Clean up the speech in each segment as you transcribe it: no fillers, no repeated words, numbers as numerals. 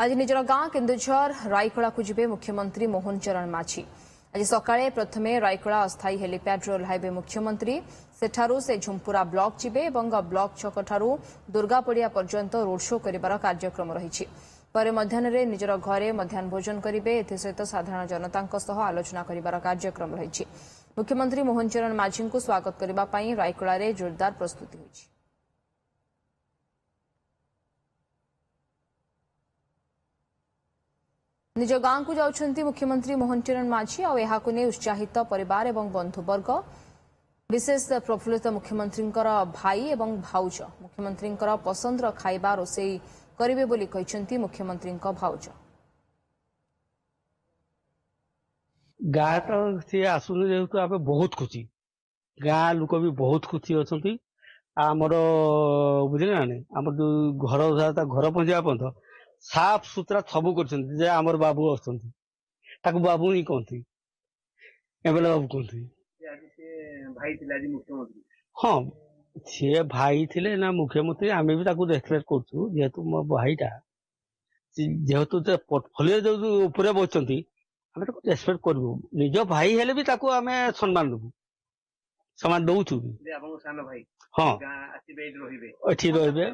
आज निजर गाँ केन्दुझर रायकड़ा को जिबे मुख्यमंत्री मोहन चरण माझी। आज सकाळे प्रथमे रायकड़ा अस्थायी हेलीपैड ओह्लाइबे मुख्यमंत्री। सेठारु से झुंपुरा ब्लॉक जिबे एवं ब्लॉक छकठारु दुर्गापड़िया पर्यंत रोड शो करिवार कार्यक्रम रहिछि। पर मध्याह्न निजर घरे मध्याह्न भोजन करिबे। एथिसहित साधारण जनतांक सह आलोचना करिवार कार्यक्रम रहिछि। मुख्यमंत्री मोहन चरण माझी को स्वागत करबा पई रायकड़ा रे जोरदार प्रस्तुति होइछि। निज गाँ को जाउछंती मुख्यमंत्री मोहन चरण माझी और यहां को ने उत्साहित परिवार एवं बंधुवर्ग विशेष प्रफुल्लित मुख्यमंत्री भाई एवं भाउज मुख्यमंत्री पसंदर खाइबा रोषेई करिवे बोली कहिसंती मुख्यमंत्री भाउज। गाँ तो सी आसुन जेहेतु आम बहुत खुशी गाँ लोक भी बहुत खुशी अच्छा आमर बुझे ना आम जो घर घर पहुंचा पर्यटन साफ सुतरा सब कर आमर बाबू अच्छा बाबू ही कहती एमएलए बाबू कहती हाँ सी भाई थे ना मुख्यमंत्री आम भी रेस्पेक्ट करूँ जेहेतु मो भाईटा जेहेतु पोर्टफोलियो जो ऊपर बचती आम रेस्पेक्ट करूँ निज भाई हेले भी आम सम्मान देवु सम्मान दौचु हाँ एठी रहिबे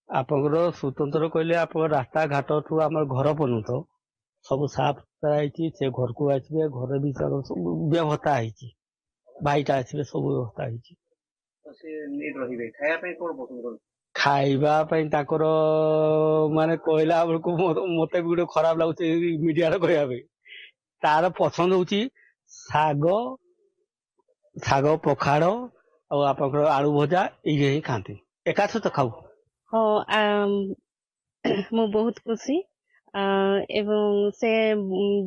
आपंकर स्वतंत्र कहले आप रास्ता घाट ठू आम घर पर्यंत सब साफ सुथरा से घर को आसवे घर भी व्यवस्था है भाईटा आसवे सब व्यवस्था खाइबा माने कहला बेलू मत भी गोटे खराब लगुच मीडिया कहया तार पसंद होची साग साग पखाड़ और आपंकर आलू भजा ये ही खाते एका सहित खाऊ। हाँ मु बहुत खुशी एवं से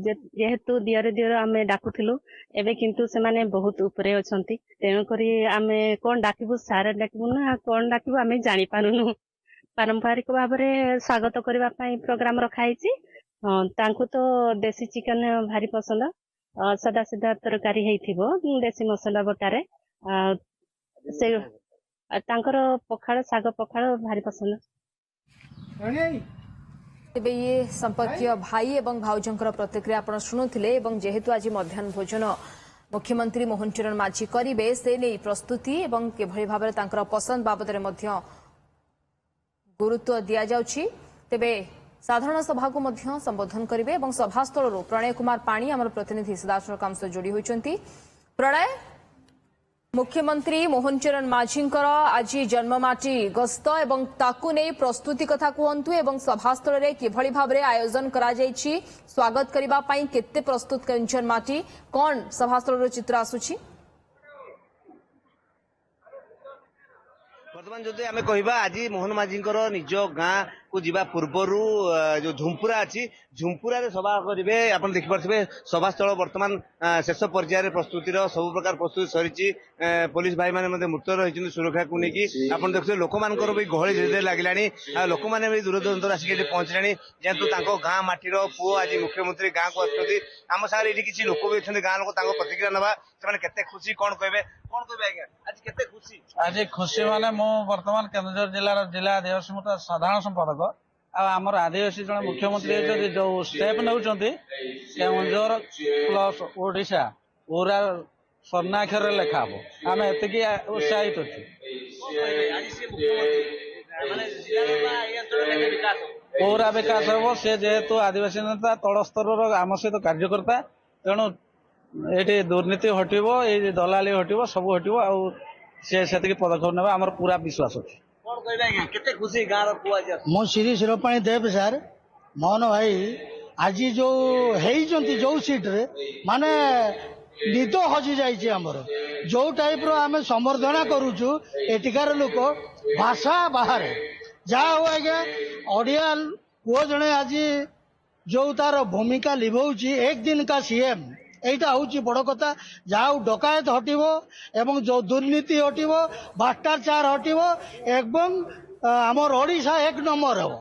जेहेतु दियर दियर आम डाकुलु एवं किंतु से माने बहुत उपरे अछंती तेणुक आम कौन डाकबू सारे डाकबू ना कौन डाकबू आम जानी पारुनु पारंपरिक भाव में स्वागत करने प्रोग्राम रखाई तांको तो देसी चिकन भारी पसंद सदा सीधा तरकारी है देसी मसला बटारे से तांकर पखाड़ साग पखाड़ भारी पसंद। तेबे ये संपर्कीय भाई एवं भाउजंकर प्रतिक्रिया आपण शुणुथिले एवं जेहेतु आज मध्याह्न भोजन मुख्यमंत्री मोहन चरण माझी करिवे से नै प्रस्तुति एवं केभଳି भाबरे तांकर पसंद बाबदरे मध्य गुरुत्व दिया जाउछि। तेबे साधारण सभा को मध्य संबोधन करिवे एवं सभास्थल प्रणय कुमार पाणी आमर प्रतिनिधि सिद्धार्थ काम से जोड़ी होइचंती। प्रणय मुख्यमंत्री मोहन चरण माझी आज जन्ममाटी गस्त एवं ताकू नहीं प्रस्तुति कथा कहतु एवं सभास्थल रे किभଳି भाबरे आयोजन करा जायछि स्वागत करिबा पई केते प्रस्तुत जन्ममाटी कौन सभास्थल चित्र आसुछि बर्तमान जदि आम कहवा आज मोहन माझी निज गाँ को जीवा पूर्वर जो झुंपुरा अच्छी झुंपुरा सभा करेंगे आप देखिपे सभास्थल बर्तमान शेष पर्यायर प्रस्तुतिर सब प्रकार प्रस्तुति सरी पुलिस भाई मैंने मृत रही सुरक्षा को लेकिन आप देखते लोक मान भी गहली धीरे धीरे लगे लोक मैंने भी दूर दूर आसिक पहुंचले जेहेतु गाँ माटीर पुओ आज मुख्यमंत्री गाँ को आम सागर ये किसी लोक भी अच्छा गाँ लोक प्रतिक्रिया नवा से खुशी कौन कहे आज्ञा आज केते खुशी आज खुशी माने मो वर्तमान केन्दुझर जिलार जिला आदिवासी मोर्चा साधारण संपादक आमर आदिवासी जन मुख्यमंत्री जो स्टेप नौचंती केन्दुझर प्लस ओडिशा पूरा स्वर्णाक्षर लेखा हम आम एति उत्साहित पूरा विकास हम से जेहेतु आदिवासी नेता तल स्तर आम सहित कार्यकर्ता तेणु ये दुर्नीति हटो ये दलाली हटो सब हटो आती पदक्षेप ना आम पूरा विश्वास अच्छे मो श्री शिरोपाणी देव सार मोहन भाई आज जो जो सीट रे माने निद हजि जामर जो टाइप आम संबर्धना करुचु एटिकार लोक भाषा बाहर जहा हो आज्ञा ओडिया पुओ जड़े आज जो तार भूमिका लिभाऊची एक दिन का सीएम এইটা হচ্ছে বড় কথা যাও ডকায়ত হটিব এবং जो দুর্নীতি হটিব ভ্রষ্টাচার হটিব এবং আমার ওড়িশা এক নম্বর হব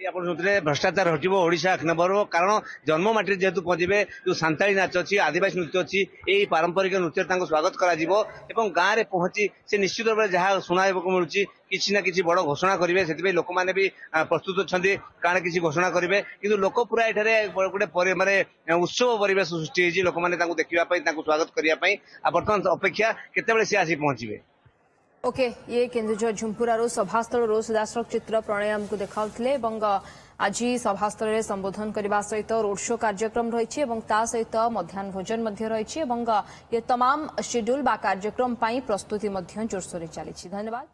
ଆପଣ ଶୁଣୁଥିଲେ ଭ୍ରଷ୍ଟାଚାର ହଟିବ ଓଡ଼ିଶା ଏକ ନମ୍ବର କାରଣ ଜନ୍ମମାଟିରେ ଯେହେତୁ ପହଞ୍ଚିବେ ଯୋଉ ସାନ୍ତାଳୀ ନାଚ ଅଛି ଆଦିବାସୀ ନୃତ୍ୟ ଅଛି ଏହି ପାରମ୍ପରିକ ନୃତ୍ୟରେ ତାଙ୍କୁ ସ୍ୱାଗତ କରାଯିବ ଏବଂ ଗାଁରେ ପହଞ୍ଚି ସେ ନିଶ୍ଚିତ ଭାବରେ ଯାହା ଶୁଣାଇବାକୁ ମିଳୁଛି କିଛି ନା କିଛି ବଡ ଘୋଷଣା କରିବେ ସେଥିପାଇଁ ଲୋକମାନେ ବି ପ୍ରସ୍ତୁତ ଅଛନ୍ତି କାରଣ କିଛି ଘୋଷଣା କରିବେ କିନ୍ତୁ ଲୋକ ପୁରା ଏଠାରେ ଗୋଟେ ମାନେ ଉତ୍ସବ ପରିବେଶ ସୃଷ୍ଟି ହେଇଛି ଲୋକମାନେ ତାଙ୍କୁ ଦେଖିବା ପାଇଁ ତାଙ୍କୁ ସ୍ୱାଗତ କରିବା ପାଇଁ ଆଉ ବର୍ତ୍ତମାନ ଅପେକ୍ଷା କେତେବେଳେ ସେ ଆସି पहुंचे ओके ये केन्दुझर झुंपुरारू सभास्थल सुदासक चित्र प्रणय आमको देखाउथिले आज सभास्थल में संबोधन करने सहित रोड शो कार्यक्रम रही सहित मध्याह्न भोजन रही ये तमाम शेड्यूल बा कार्यक्रम प्रस्तुति जोरसोर चली धन्यवाद।